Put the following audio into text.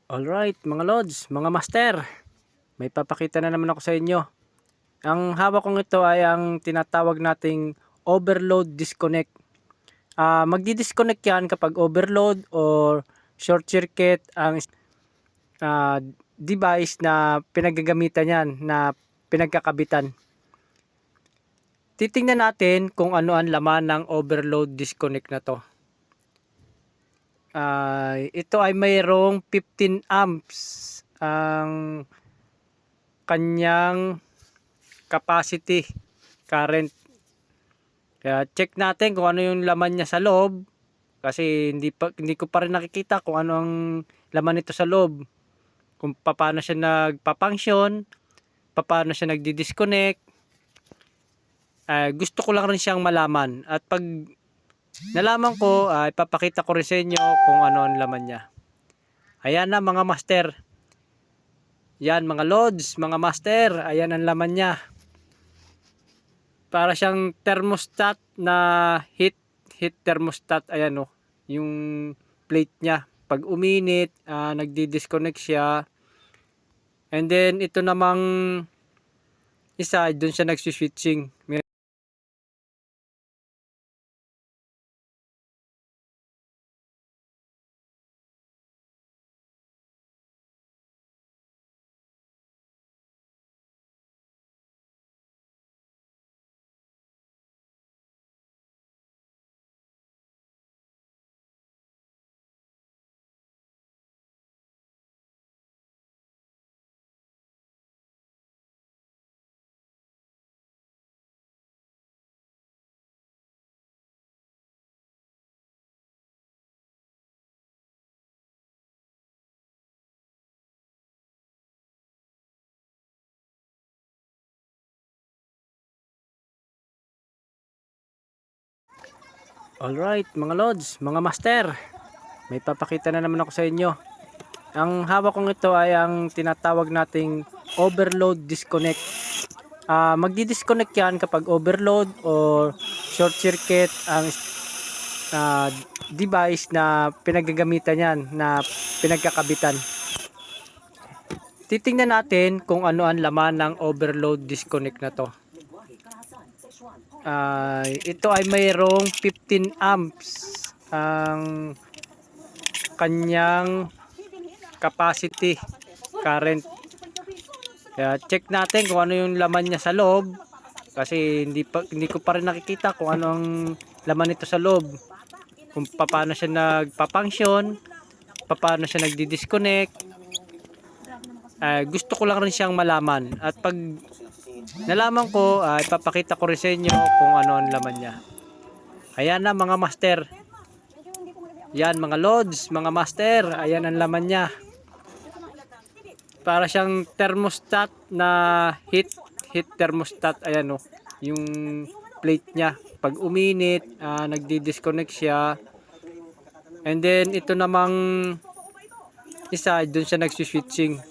Alright mga lods, mga master, may papakita na naman ako sa inyo. Ang hawak kong ito ay ang tinatawag nating overload disconnect. Magdi-disconnect yan kapag overload or short circuit ang device na pinaggagamitan yan, na pinagkakabitan. Titingnan natin kung ano ang laman ng overload disconnect na to. Ito ay mayroong 15 amps ang kanyang capacity current. Kaya check natin kung ano yung laman niya sa loob, kasi hindi ko pa rin nakikita kung ano ang laman nito sa loob, kung paano siya nagpa-function, paano siya nagdi-disconnect. Gusto ko lang rin siyang malaman, at pag nalaman ko, ipapakita ko rin sa inyo kung ano ang laman niya. Ayan na mga master. Yan mga lods, mga master, ayan ang laman niya. Para siyang thermostat na heat thermostat. Ayan o, yung plate niya. Pag uminit, nagdi-disconnect siya. And then ito namang isa, doon siya nagsi-switching. Alright mga lods, mga master, may papakita na naman ako sa inyo. Ang hawak kong ito ay ang tinatawag nating overload disconnect. Magdi-disconnect yan kapag overload or short circuit ang device na pinaggagamitan yan, na pinagkakabitan. Titingnan natin kung ano ang laman ng overload disconnect na to. Ito ay mayroong 15 amps ang kanyang capacity current. Kaya check natin kung ano yung laman niya sa loob, kasi hindi ko pa rin nakikita kung ano ang laman nito sa loob, kung paano siya nagpa-function, paano siya nagdi-disconnect. Gusto ko lang rin siyang malaman, at pag nalaman ko, ipapakita ko rin sa inyo kung ano ang laman niya. Ayan na mga master. Yan mga lods, mga master, ayan ang laman niya. Para siyang thermostat na heat thermostat. Ayan o, yung plate niya. Pag uminit, nagdi-disconnect siya. And then ito namang isa, doon siya nagsi-switching.